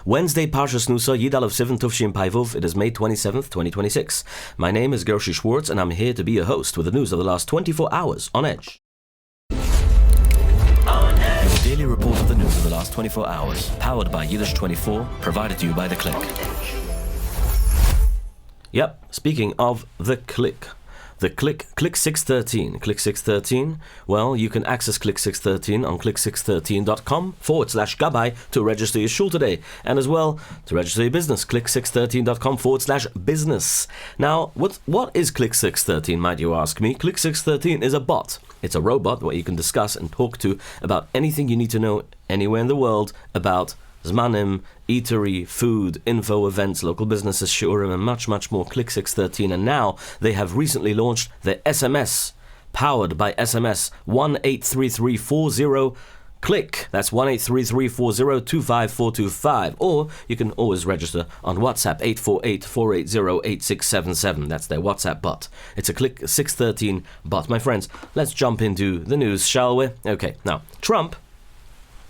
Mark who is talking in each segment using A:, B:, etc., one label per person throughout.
A: Wednesday, Parshas Nusa, Yid Aleph 7 Tufshin Paivuv. It is May 27th, 2026. My name is Gershy Schwarcz, and I'm here to be your host with the news of the last 24 hours on Edge.
B: Your daily report of the news of the last 24 hours, powered by Yiddish24, provided to you by The Click.
A: Yep, speaking of The Click. The Click 613. Click 613, well, you can access Click 613 on click613.com/gabai to register your shul today. And as well, to register your business, click613.com/business. Now, what is Click 613, might you ask me? Click 613 is a bot. It's a robot where you can discuss and talk to about anything you need to know anywhere in the world about Zmanim, eatery, food, info, events, local businesses, shiurim, and much, much more. Click 613. And now they have recently launched their SMS, powered by SMS 1-833-40 Click. That's 1-833-40-25425. Or you can always register on WhatsApp 848-480-8677. That's their WhatsApp bot. It's a Click 613 bot. My friends, let's jump into the news, shall we? Okay, now, Trump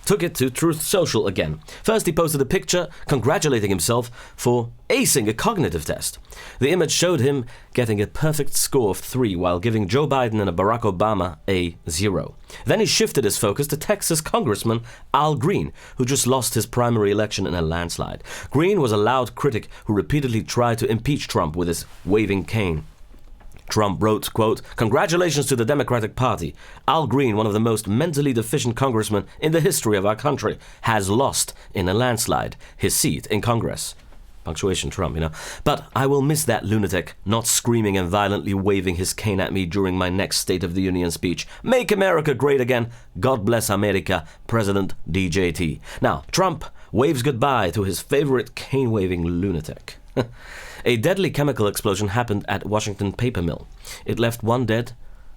A: took it to Truth Social again. First, he posted a picture congratulating himself for acing a cognitive test. The image showed him getting a perfect score of 3 while giving Joe Biden and Barack Obama a 0. Then he shifted his focus to Texas Congressman Al Green, who just lost his primary election in a landslide. Green was a loud critic who repeatedly tried to impeach Trump with his waving cane. Trump wrote, quote, "Congratulations to the Democratic Party. Al Green, one of the most mentally deficient congressmen in the history of our country, has lost in a landslide his seat in Congress." Punctuation Trump, "But I will miss that lunatic not screaming and violently waving his cane at me during my next State of the Union speech. Make America great again. God bless America, President DJT." Now, Trump waves goodbye to his favorite cane-waving lunatic. A deadly chemical explosion happened at Washington paper mill. It left 1 dead,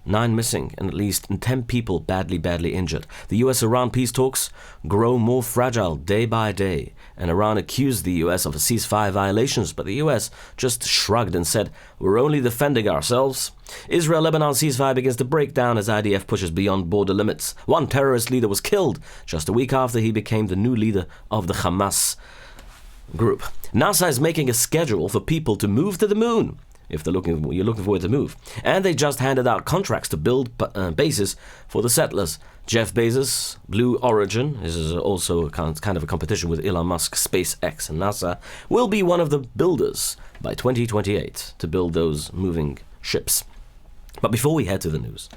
A: 9 missing, and at least 10 people badly injured. The US-Iran peace talks grow more fragile day by day, and Iran accused the US of ceasefire violations, but the US just shrugged and said, "We're only defending ourselves." Israel-Lebanon ceasefire begins to break down as IDF pushes beyond border limits. One terrorist leader was killed just a week after he became the new leader of the Hamas group. NASA is making a schedule for people to move to the moon if you're looking forward to move. And they just handed out contracts to build bases for the settlers. Jeff Bezos, Blue Origin, this is also kind of a competition with Elon Musk, SpaceX, and NASA, will be one of the builders by 2028 to build those moving ships. But before we head to the news,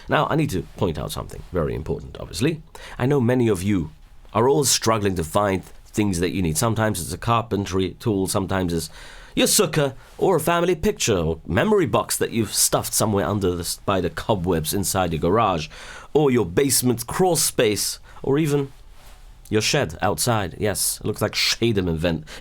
A: now I need to point out something very important, obviously. I know many of you are all struggling to find things that you need. Sometimes it's a carpentry tool, sometimes it's your sukkah, or a family picture, or memory box that you've stuffed somewhere under the spider cobwebs inside your garage, or your basement crawl space, or even your shed outside. Yes, it looks like Shadem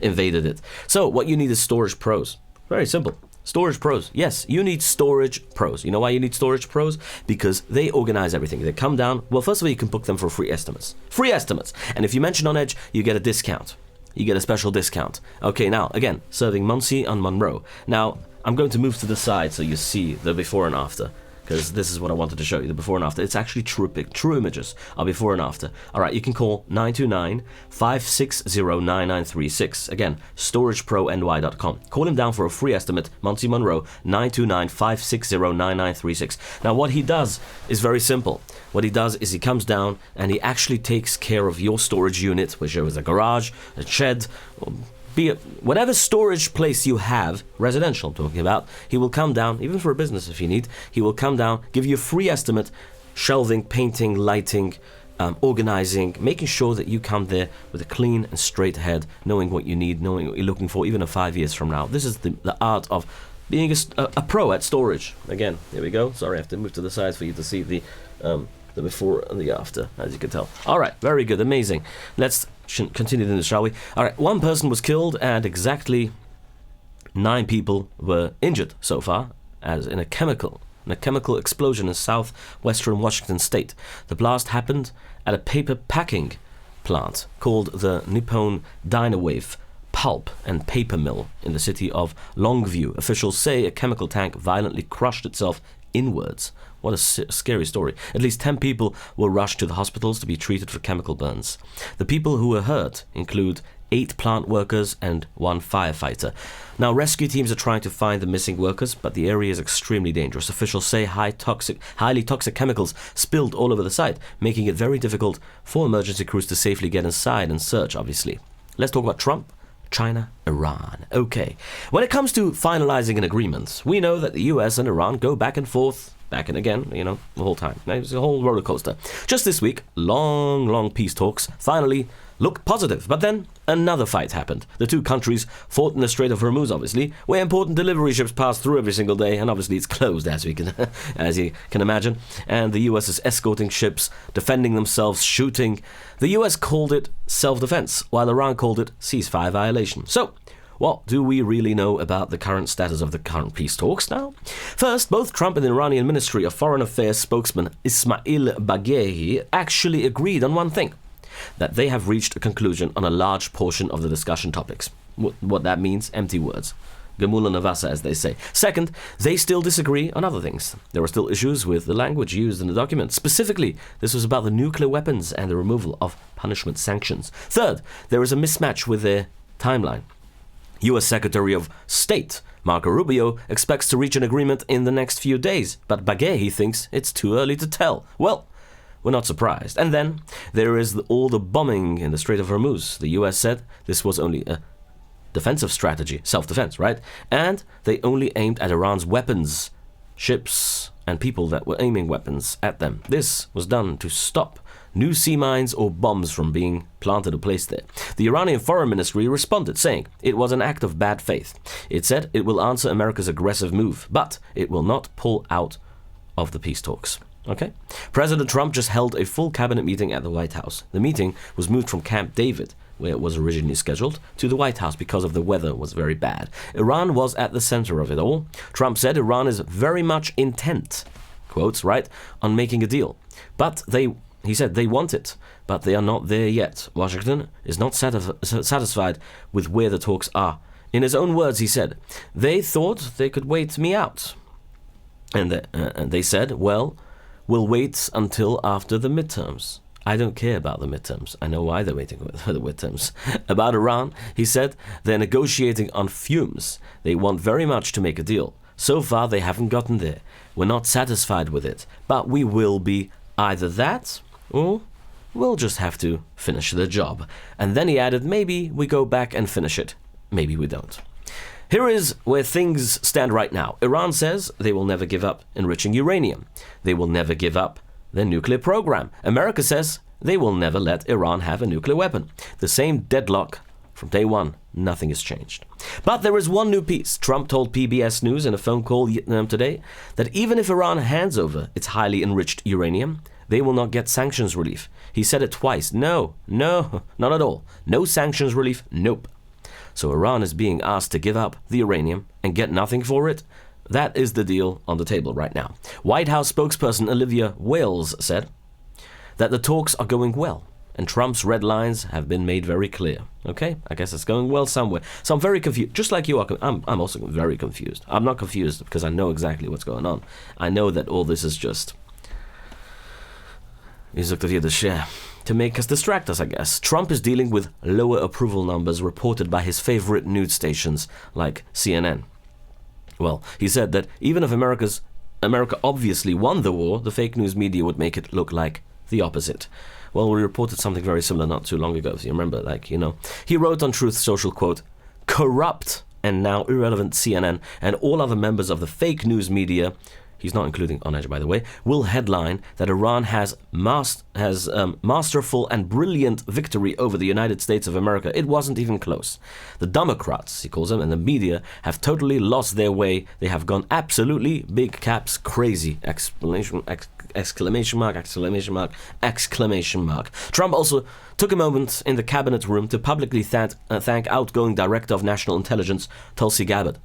A: invaded it. So what you need is Storage Pros. Very simple. Storage Pros. Yes, you need Storage Pros. You know why you need Storage Pros? Because they organize everything. They come down. Well, first of all, you can book them for free estimates. Free estimates. And if you mention on Edge, you get a discount. You get a special discount. Okay, now, again, serving Muncie on Monroe. Now, I'm going to move to the side so you see the before and after, because this is what I wanted to show you, the before and after. It's actually true images of before and after. All right, you can call 929-560-9936. Again, storageprony.com. Call him down for a free estimate, Muncie Monroe, 929-560-9936. Now, what he does is very simple. What he does is he comes down and he actually takes care of your storage unit, which is a garage, a shed, be it whatever storage place you have, residential I'm talking about. He will come down, even for a business if you need, he will come down, give you a free estimate, shelving, painting, lighting, organizing, making sure that you come there with a clean and straight head, knowing what you need, knowing what you're looking for, even 5 years from now. This is the art of being a pro at storage. Again, here we go. Sorry, I have to move to the sides for you to see the before and the after, as you can tell. All right, very good, amazing. Let's continue this, shall we? All right, 1 person was killed and exactly 9 people were injured so far, as in a chemical explosion in southwestern Washington state. The blast happened at a paper packing plant called the Nippon Dynawave Pulp and Paper Mill in the city of Longview. Officials say a chemical tank violently crushed itself inwards. What a scary story. At least 10 people were rushed to the hospitals to be treated for chemical burns. The people who were hurt include 8 plant workers and 1 firefighter. Now, rescue teams are trying to find the missing workers, but the area is extremely dangerous. Officials say highly toxic chemicals spilled all over the site, making it very difficult for emergency crews to safely get inside and search, obviously. Let's talk about Trump, China, Iran. Okay. When it comes to finalizing an agreement, we know that the US and Iran go back and forth, back and again, the whole time. It's a whole roller coaster. Just this week, long peace talks finally looked positive. But then another fight happened. The two countries fought in the Strait of Hormuz, obviously, where important delivery ships pass through every single day, and obviously it's closed, as you can imagine. And the US is escorting ships, defending themselves, shooting. The US called it self-defense, while Iran called it ceasefire violation. So, what do we really know about the current status of the current peace talks now? First, both Trump and the Iranian Ministry of Foreign Affairs spokesman Ismail Baghaei actually agreed on one thing, that they have reached a conclusion on a large portion of the discussion topics. What that means? Empty words. Gemula Navasa, as they say. Second, they still disagree on other things. There are still issues with the language used in the document. Specifically, this was about the nuclear weapons and the removal of punishment sanctions. Third, there is a mismatch with their timeline. U.S. Secretary of State Marco Rubio expects to reach an agreement in the next few days, but Baghaei thinks it's too early to tell. Well, we're not surprised. And then there is all the bombing in the Strait of Hormuz. The U.S. said this was only a defensive strategy, self-defense, right? And they only aimed at Iran's weapons, ships, and people that were aiming weapons at them. This was done to stop new sea mines or bombs from being planted or placed there. The Iranian Foreign Ministry responded, saying it was an act of bad faith. It said it will answer America's aggressive move, but it will not pull out of the peace talks. Okay? President Trump just held a full cabinet meeting at the White House. The meeting was moved from Camp David, where it was originally scheduled, to the White House because of the weather was very bad. Iran was at the center of it all. Trump said Iran is very much intent, quotes, right, on making a deal. But he said they want it, but they are not there yet. Washington is not satisfied with where the talks are. In his own words, he said, they thought they could wait me out. And they said, well, we'll wait until after the midterms. I don't care about the midterms. I know why they're waiting for the midterms. About Iran, he said, they're negotiating on fumes. They want very much to make a deal. So far, they haven't gotten there. We're not satisfied with it, but we will be either that or we'll just have to finish the job. And then he added, maybe we go back and finish it. Maybe we don't. Here is where things stand right now. Iran says they will never give up enriching uranium. They will never give up their nuclear program. America says they will never let Iran have a nuclear weapon. The same deadlock from day one. Nothing has changed. But there is one new piece. Trump told PBS News in a phone call today that even if Iran hands over its highly enriched uranium, they will not get sanctions relief. He said it twice. No, not at all. No sanctions relief, nope. So Iran is being asked to give up the uranium and get nothing for it. That is the deal on the table right now. White House spokesperson Olivia Wales said that the talks are going well and Trump's red lines have been made very clear. Okay, I guess it's going well somewhere. So I'm very confused. Just like you are, I'm also very confused. I'm not confused because I know exactly what's going on. I know that all this is just to make us distract us, I guess. Trump is dealing with lower approval numbers reported by his favorite news stations like CNN. Well, he said that even if America obviously won the war, the fake news media would make it look like the opposite. Well, we reported something very similar not too long ago, if you remember, He wrote on Truth Social, quote, corrupt and now irrelevant CNN and all other members of the fake news media, he's not including On Edge, by the way, will headline that Iran has masterful and brilliant victory over the United States of America. It wasn't even close. The Democrats, he calls them, and the media have totally lost their way. They have gone absolutely, big caps, crazy, exclamation mark. Trump also took a moment in the cabinet room to publicly thank outgoing Director of National Intelligence, Tulsi Gabbard.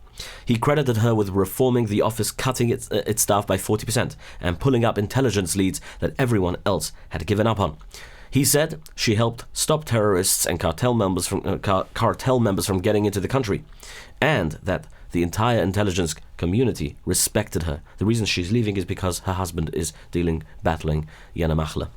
A: He credited her with reforming the office, cutting its staff by 40% and pulling up intelligence leads that everyone else had given up on. He said she helped stop terrorists and cartel members from getting into the country, and that the entire intelligence community respected her. The reason she's leaving is because her husband is battling Yana Machla.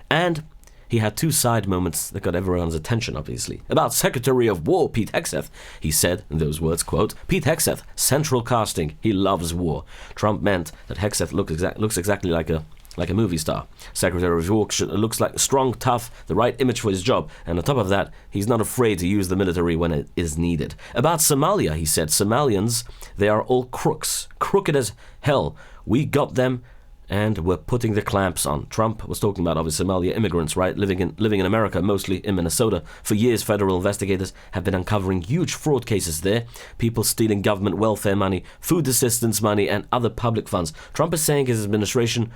A: And he had two side moments that got everyone's attention, obviously. About Secretary of War Pete Hegseth, he said, in those words, quote, Pete Hegseth, central casting, he loves war. Trump meant that Hegseth looks exactly like a movie star. Secretary of War looks like strong, tough, the right image for his job, and on top of that, he's not afraid to use the military when it is needed. About Somalia, he said, Somalians, they are all crooks, crooked as hell. We got them, and we're putting the clamps on. Trump was talking about, obviously, Somalia immigrants, right, living in America, mostly in Minnesota. For years, federal investigators have been uncovering huge fraud cases there. People stealing government welfare money, food assistance money, and other public funds. Trump is saying his administration,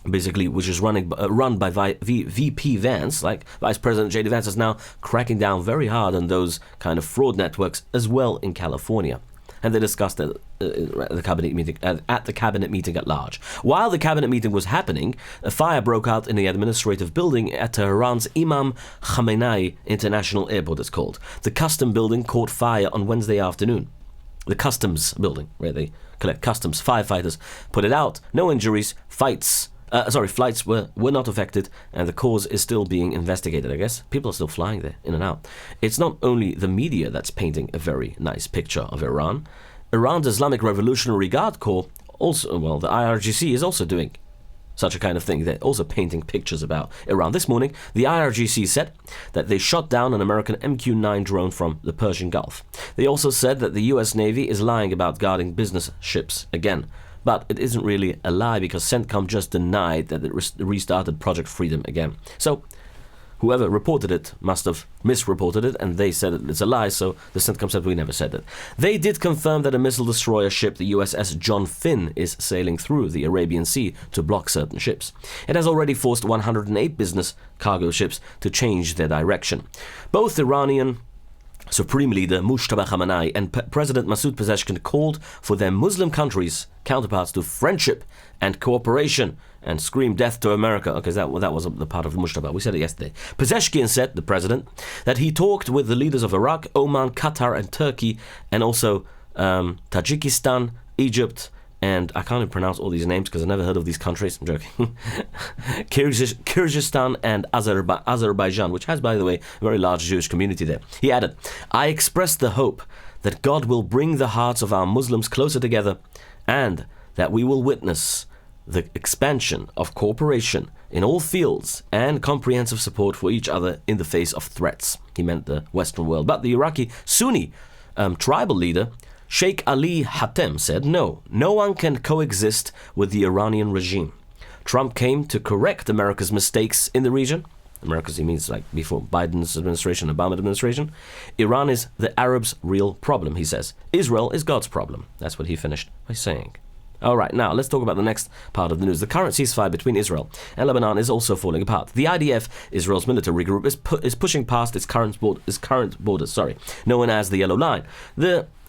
A: basically, which is run by VP Vance, like Vice President J.D. Vance, is now cracking down very hard on those kind of fraud networks as well in California. And they discussed it at the cabinet meeting at large. While the cabinet meeting was happening, a fire broke out in the administrative building at Tehran's Imam Khamenei International Airport, it's called. The custom building caught fire on Wednesday afternoon. The customs building, where they collect customs, firefighters put it out. No injuries. Flights were not affected, and the cause is still being investigated, I guess. People are still flying there, in and out. It's not only the media that's painting a very nice picture of Iran. Iran's Islamic Revolutionary Guard Corps, the IRGC, is also doing such a kind of thing. They're also painting pictures about Iran. This morning, the IRGC said that they shot down an American MQ-9 drone from the Persian Gulf. They also said that the US Navy is lying about guarding business ships again. But it isn't really a lie, because CENTCOM just denied that it restarted Project Freedom again. So whoever reported it must have misreported it, and they said it's a lie, so the CENTCOM said we never said it. They did confirm that a missile destroyer ship, the USS John Finn, is sailing through the Arabian Sea to block certain ships. It has already forced 108 business cargo ships to change their direction. Both Iranian Supreme Leader Mujtaba Khamenei and President Masoud Pezeshkian called for their Muslim countries' counterparts to friendship and cooperation and scream death to America. Okay, that was the part of Mujtaba. We said it yesterday. Pezeshkian said, the president, that he talked with the leaders of Iraq, Oman, Qatar and Turkey, and also Tajikistan, Egypt, and I can't even pronounce all these names because I've never heard of these countries. I'm joking. Kyrgyzstan and Azerbaijan, which has, by the way, a very large Jewish community there. He added, I expressed the hope that God will bring the hearts of our Muslims closer together, and that we will witness the expansion of cooperation in all fields and comprehensive support for each other in the face of threats. He meant the Western world. But the Iraqi Sunni tribal leader, Sheikh Ali Hatem, said no one can coexist with the Iranian regime. Trump came to correct America's mistakes in the region. America's, he means like before Biden's administration, Obama administration. Iran is the Arabs' real problem, he says. Israel is God's problem. That's what he finished by saying. All right, now let's talk about the next part of the news. The current ceasefire between Israel and Lebanon is also falling apart. The IDF, Israel's military group, is pushing past its current borders, known as the Yellow Line,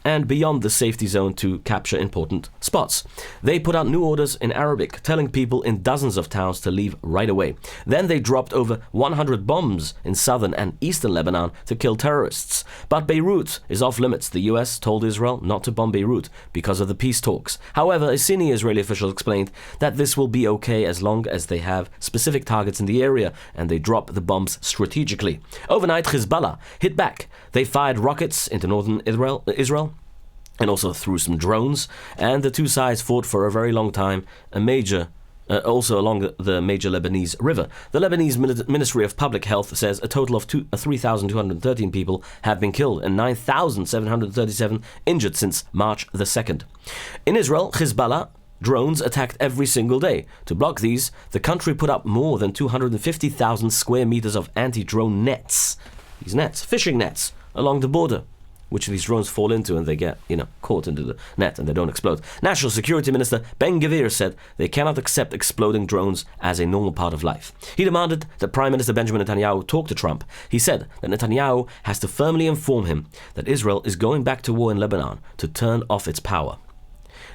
A: and beyond the safety zone to capture important spots. They put out new orders in Arabic, telling people in dozens of towns to leave right away. Then they dropped over 100 bombs in southern and eastern Lebanon to kill terrorists. But Beirut is off limits. The US told Israel not to bomb Beirut because of the peace talks. However, a senior Israeli official explained that this will be okay as long as they have specific targets in the area and they drop the bombs strategically. Overnight, Hezbollah hit back. They fired rockets into northern Israel and also threw some drones, and the two sides fought for a very long time, also along the major Lebanese river. The Lebanese Ministry of Public Health says a total of 3,213 people have been killed and 9,737 injured since March the 2nd. In Israel, Hezbollah drones attacked every single day. To block these, the country put up more than 250,000 square meters of anti-drone nets. These nets, fishing nets, along the border, which these drones fall into and they get, caught into the net and they don't explode. National Security Minister Ben-Gvir said they cannot accept exploding drones as a normal part of life. He demanded that Prime Minister Benjamin Netanyahu talk to Trump. He said that Netanyahu has to firmly inform him that Israel is going back to war in Lebanon to turn off its power.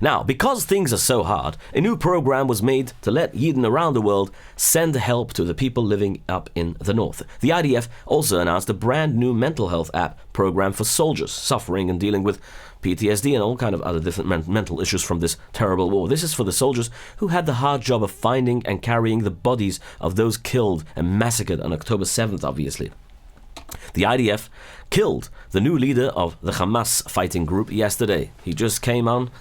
A: Now, because things are so hard, a new program was made to let Yidden around the world send help to the people living up in the north. The IDF also announced a brand new mental health app program for soldiers suffering and dealing with PTSD and all kind of other different mental issues from this terrible war. This is for the soldiers who had the hard job of finding and carrying the bodies of those killed and massacred on October 7th, obviously. The IDF killed the new leader of the Hamas fighting group yesterday. He just came on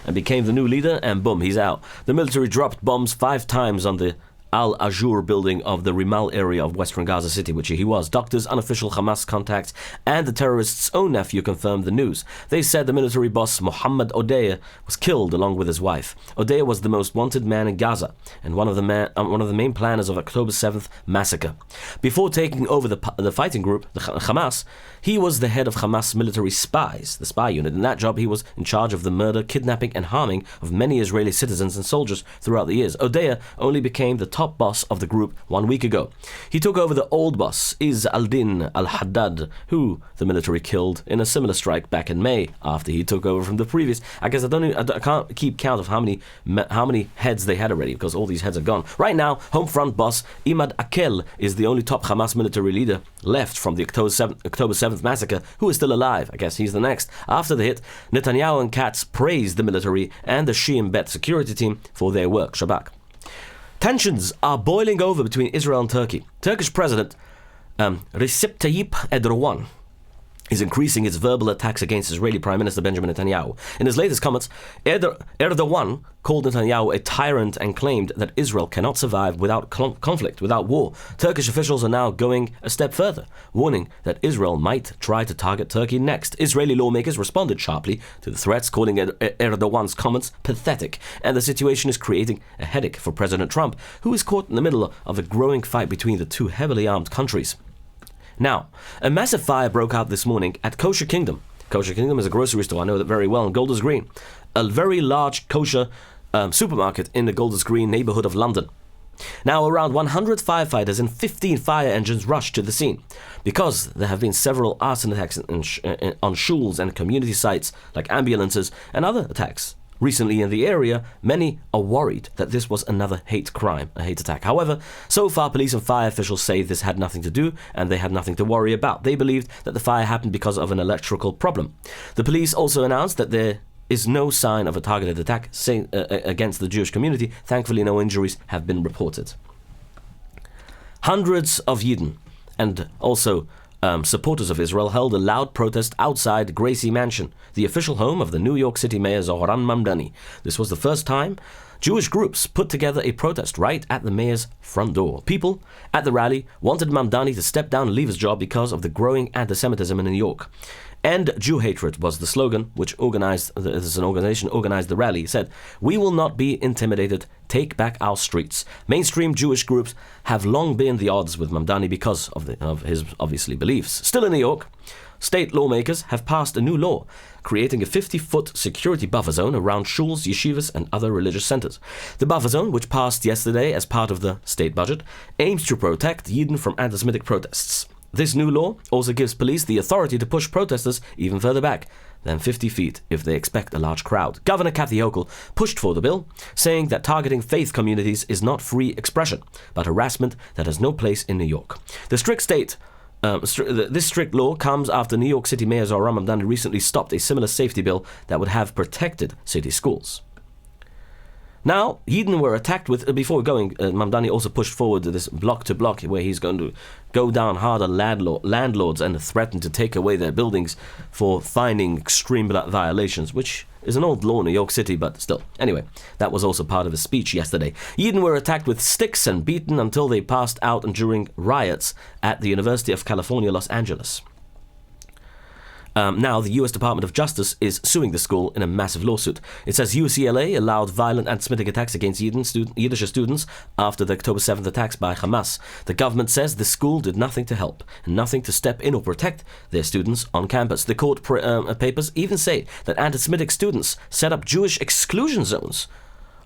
A: and became the new leader, and boom, he's out. The military dropped bombs 5 times on the Al-Ajur building of the Rimal area of western Gaza City, which he was. Doctors, unofficial Hamas contacts, and the terrorist's own nephew confirmed the news. They said the military boss Mohammed Odeya was killed along with his wife. Odeya was the most wanted man in Gaza and one of the main planners of October 7th massacre. Before taking over the fighting group, the Hamas, he was the head of Hamas military spies, the spy unit. In that job, he was in charge of the murder, kidnapping, and harming of many Israeli citizens and soldiers throughout the years. Odeya only became the top boss of the group 1 week ago. He took over the old boss, Izz al-Din al-Haddad, who the military killed in a similar strike back in May after he took over from the previous. I guess I can't keep count of how many heads they had already, because all these heads are gone. Right now, home front boss Imad Akel is the only top Hamas military leader left from the October 7th massacre who is still alive. I guess he's the next. After the hit, Netanyahu and Katz praised the military and the Shin Bet security team for their work. Shabak. Tensions are boiling over between Israel and Turkey. Turkish President Recep Tayyip Erdogan is increasing its verbal attacks against Israeli Prime Minister Benjamin Netanyahu. In his latest comments, Erdogan called Netanyahu a tyrant and claimed that Israel cannot survive without conflict, without war. Turkish officials are now going a step further, warning that Israel might try to target Turkey next. Israeli lawmakers responded sharply to the threats, calling Erdogan's comments pathetic, and the situation is creating a headache for President Trump, who is caught in the middle of a growing fight between the two heavily armed countries. Now, a massive fire broke out this morning at Kosher Kingdom. Kosher Kingdom is a grocery store, I know that very well, in Golders Green. A very large kosher supermarket in the Golders Green neighborhood of London. Now, around 100 firefighters and 15 fire engines rushed to the scene. Because there have been several arson attacks on shuls and community sites, like ambulances and other attacks recently in the area, many are worried that this was another hate crime, a hate attack. However, so far police and fire officials say this had nothing to do and they had nothing to worry about. They believed that the fire happened because of an electrical problem. The police also announced that there is no sign of a targeted attack against the Jewish community. Thankfully, no injuries have been reported. Hundreds of Yidden and also supporters of Israel held a loud protest outside Gershy Mansion, the official home of the New York City Mayor Zohran Mamdani. This was the first time Jewish groups put together a protest right at the mayor's front door. People at the rally wanted Mamdani to step down and leave his job because of the growing anti-Semitism in New York. End Jew hatred was the slogan which an organization organized the rally. It said, "We will not be intimidated. Take back our streets." Mainstream Jewish groups have long been the odds with Mamdani because of his obviously beliefs. Still in New York, state lawmakers have passed a new law creating a 50-foot security buffer zone around shuls, yeshivas, and other religious centers. The buffer zone, which passed yesterday as part of the state budget, aims to protect Yidden from anti-Semitic protests. This new law also gives police the authority to push protesters even further back than 50 feet if they expect a large crowd. Governor Kathy Hochul pushed for the bill, saying that targeting faith communities is not free expression, but harassment that has no place in New York. This strict law comes after New York City Mayor Zohran Mamdani recently stopped a similar safety bill that would have protected city schools. Now, Yidden were attacked with, before going, Mamdani also pushed forward to this block to block where he's going to go down hard on landlords and threaten to take away their buildings for finding extreme violations, which is an old law in New York City, but still. Anyway, that was also part of his speech yesterday. Yidden were attacked with sticks and beaten until they passed out and during riots at the University of California, Los Angeles. Now, the U.S. Department of Justice is suing the school in a massive lawsuit. It says UCLA allowed violent anti-Semitic attacks against Yiddish students after the October 7th attacks by Hamas. The government says the school did nothing to help and nothing to step in or protect their students on campus. The court papers even say that anti-Semitic students set up Jewish exclusion zones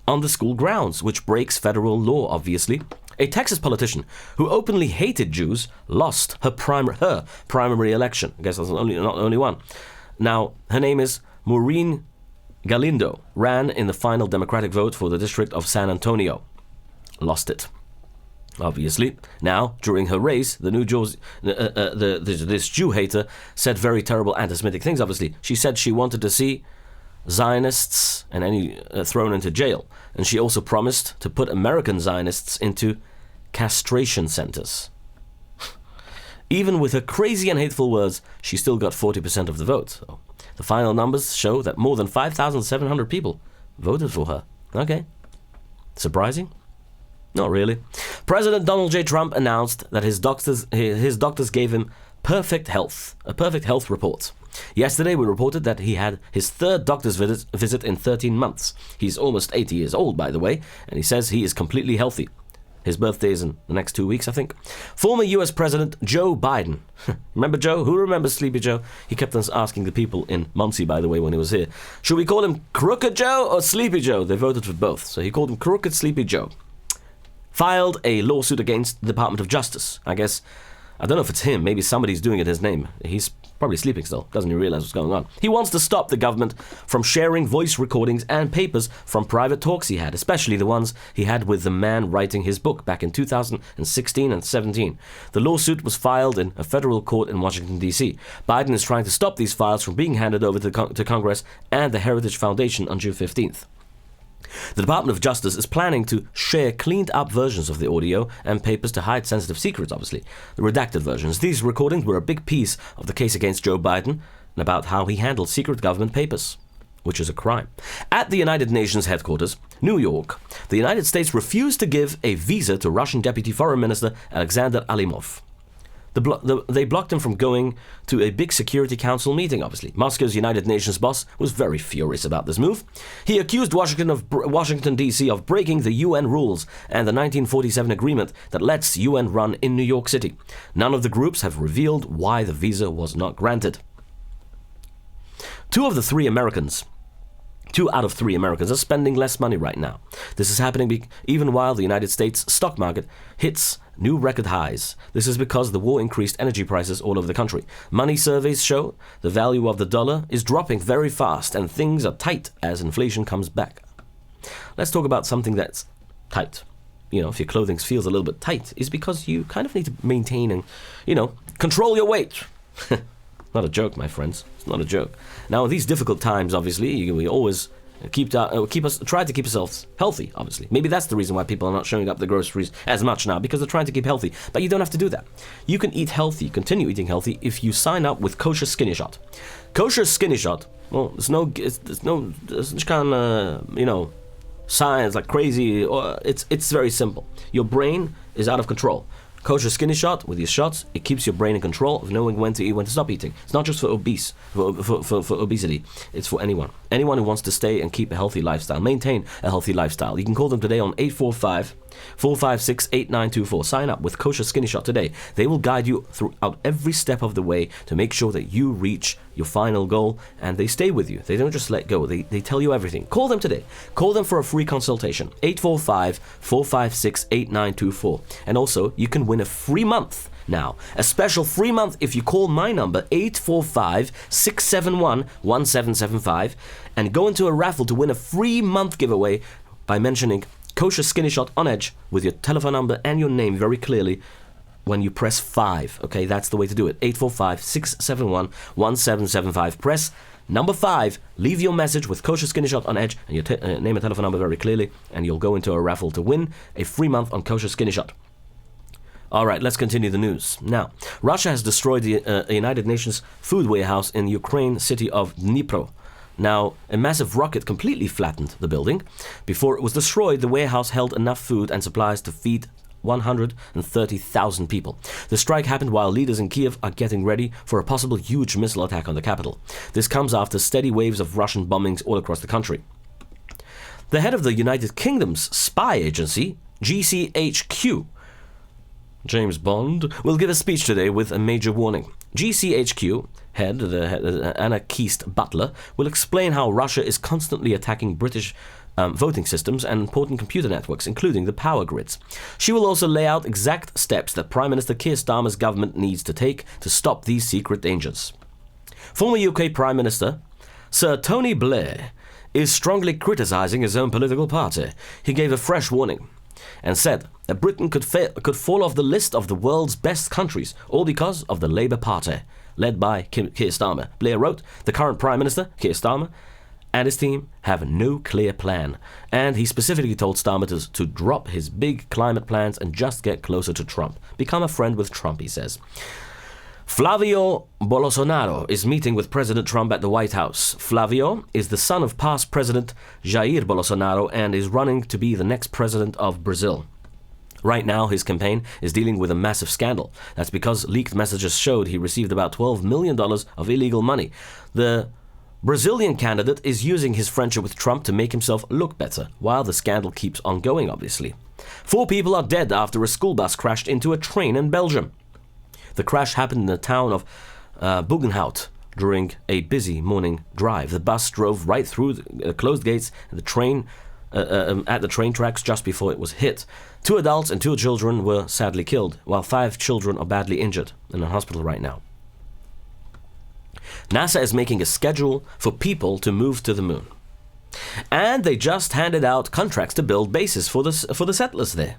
A: on the school grounds, which breaks federal law, obviously. A Texas politician who openly hated Jews lost her primary election. I guess that's not the only one. Now, her name is Maureen Galindo ran in the final Democratic vote for the district of San Antonio. Lost it. Obviously. Now, during her race, the new this Jew hater said very terrible anti-Semitic things, obviously. She said she wanted to see Zionists and any thrown into jail. And she also promised to put American Zionists into castration centers. Even with her crazy and hateful words, she still got 40% of the vote. So the final numbers show that more than 5,700 people voted for her. Okay. Surprising? Not really. President Donald J. Trump announced that his doctors gave him a perfect health report. Yesterday we reported that he had his third doctor's visit in 13 months. He's almost 80 years old, by the way, and he says he is completely healthy. His birthday is in the next 2 weeks, I think. Former US President Joe Biden. Remember Joe? Who remembers Sleepy Joe? He kept on asking the people in Muncie, by the way, when he was here, should we call him Crooked Joe or Sleepy Joe? They voted for both, so he called him Crooked Sleepy Joe. Filed a lawsuit against the Department of Justice. I guess, I don't know if it's him, maybe somebody's doing it in his name. He's probably sleeping still, doesn't he realize what's going on? He wants to stop the government from sharing voice recordings and papers from private talks he had, especially the ones he had with the man writing his book back in 2016 and 17. The lawsuit was filed in a federal court in Washington, D.C. Biden is trying to stop these files from being handed over to Congress and the Heritage Foundation on June 15th. The Department of Justice is planning to share cleaned-up versions of the audio and papers to hide sensitive secrets, obviously. The redacted versions. These recordings were a big piece of the case against Joe Biden and about how he handled secret government papers, which is a crime. At the United Nations headquarters, New York, the United States refused to give a visa to Russian Deputy Foreign Minister Alexander Alimov. They blocked him from going to a big Security Council meeting, obviously. Moscow's United Nations boss was very furious about this move. He accused Washington, D.C. of breaking the UN rules and the 1947 agreement that lets UN run in New York City. None of the groups have revealed why the visa was not granted. Two out of three Americans are spending less money right now. This is happening even while the United States stock market hits new record highs. This is because the war increased energy prices all over the country. Money surveys show the value of the dollar is dropping very fast and things are tight as inflation comes back. Let's talk about something that's tight. You know, if your clothing feels a little bit tight, is because you kind of need to maintain and, control your weight. Not a joke, my friends. It's not a joke. Now, in these difficult times, obviously, we always try to keep ourselves healthy, obviously. Maybe that's the reason why people are not showing up at the groceries as much now, because they're trying to keep healthy. But you don't have to do that. You can eat healthy, continue eating healthy, if you sign up with Kosher Skinny Shot. Kosher Skinny Shot, well, there's no kind of, science like crazy, or it's very simple. Your brain is out of control. Kosher Skinny Shot, with these shots, it keeps your brain in control of knowing when to eat, when to stop eating. It's not just for obesity. It's for anyone. Anyone who wants to stay and keep a healthy lifestyle, maintain a healthy lifestyle. You can call them today on 845-456-8924. Sign up with Kosher Skinny Shot today. They will guide you throughout every step of the way to make sure that you reach your final goal, and they stay with you. They don't just let go. They tell you everything. Call them today. Call them for a free consultation. 845-456-8924. And also, you can win a free month now. A special free month if you call my number, 845-671-1775, and go into a raffle to win a free month giveaway by mentioning Kosher Skinny Shot on Edge with your telephone number and your name very clearly when you press 5. Okay, that's the way to do it. 845-671-1775. Press number 5. Leave your message with Kosher Skinny Shot on Edge and your name and telephone number very clearly, and you'll go into a raffle to win a free month on Kosher Skinny Shot. All right, let's continue the news. Now, Russia has destroyed the United Nations food warehouse in the Ukraine city of Dnipro. Now, a massive rocket completely flattened the building. Before it was destroyed, the warehouse held enough food and supplies to feed 130,000 people. The strike happened while leaders in Kiev are getting ready for a possible huge missile attack on the capital. This comes after steady waves of Russian bombings all across the country. The head of the United Kingdom's spy agency, GCHQ, James Bond, will give a speech today with a major warning. GCHQ head, Anna Keist Butler, will explain how Russia is constantly attacking British voting systems and important computer networks, including the power grids. She will also lay out exact steps that Prime Minister Keir Starmer's government needs to take to stop these secret dangers. Former UK Prime Minister Sir Tony Blair is strongly criticizing his own political party. He gave a fresh warning and said that Britain could fall off the list of the world's best countries, all because of the Labour Party, led by Keir Starmer. Blair wrote, the current Prime Minister, Keir Starmer, and his team have no clear plan. And he specifically told Starmer to drop his big climate plans and just get closer to Trump. Become a friend with Trump, he says. Flavio Bolsonaro is meeting with President Trump at the White House. Flavio is the son of past President Jair Bolsonaro and is running to be the next president of Brazil. Right now, his campaign is dealing with a massive scandal. That's because leaked messages showed he received about $12 million of illegal money. The Brazilian candidate is using his friendship with Trump to make himself look better, while the scandal keeps on going, obviously. 4 people are dead after a school bus crashed into a train in Belgium. The crash happened in the town of Buggenhout during a busy morning drive. The bus drove right through the closed gates at the train tracks just before it was hit. 2 adults and 2 children were sadly killed, while 5 children are badly injured in a hospital right now. NASA is making a schedule for people to move to the moon. And they just handed out contracts to build bases for the settlers there.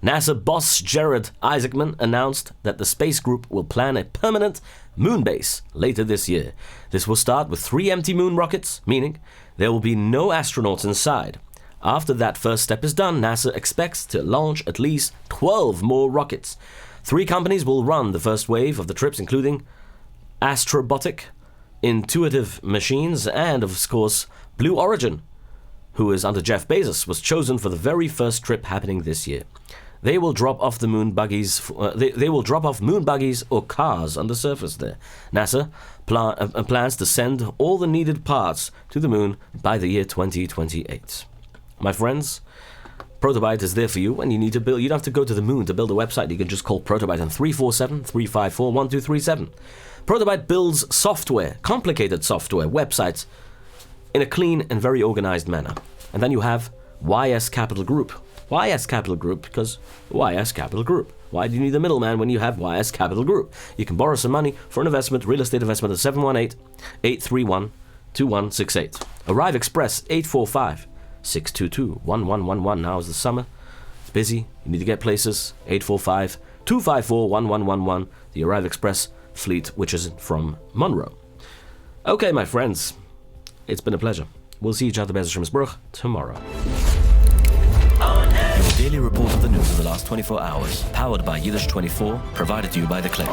A: NASA boss Jared Isaacman announced that the space group will plan a permanent moon base later this year. This will start with 3 empty moon rockets, meaning there will be no astronauts inside. After that first step is done, NASA expects to launch at least 12 more rockets. 3 companies will run the first wave of the trips, including Astrobotic, Intuitive Machines, and of course Blue Origin, who is under Jeff Bezos, was chosen for the very first trip happening this year. They will drop off the moon buggies. They will drop off moon buggies or cars on the surface there. NASA plans to send all the needed parts to the moon by the year 2028. My friends, Protobyte is there for you when you need to build. You don't have to go to the moon to build a website. You can just call Protobyte on 347-354-1237. Protobyte builds software, complicated software, websites, in a clean and very organized manner. And then you have YS Capital Group. YS Capital Group, because YS Capital Group. Why do you need a middleman when you have YS Capital Group? You can borrow some money for an investment, real estate investment at 718-831-2168. Arrive Express 845-622-1111. Now is the summer. It's busy. You need to get places. 845-254-1111. The Arrive Express fleet, which is from Monroe. Okay, my friends. It's been a pleasure. We'll see each other, Bezer Shemesbruch, tomorrow.
B: Your daily report of the news of the last 24 hours, powered by Yiddish24, provided to you by The Click.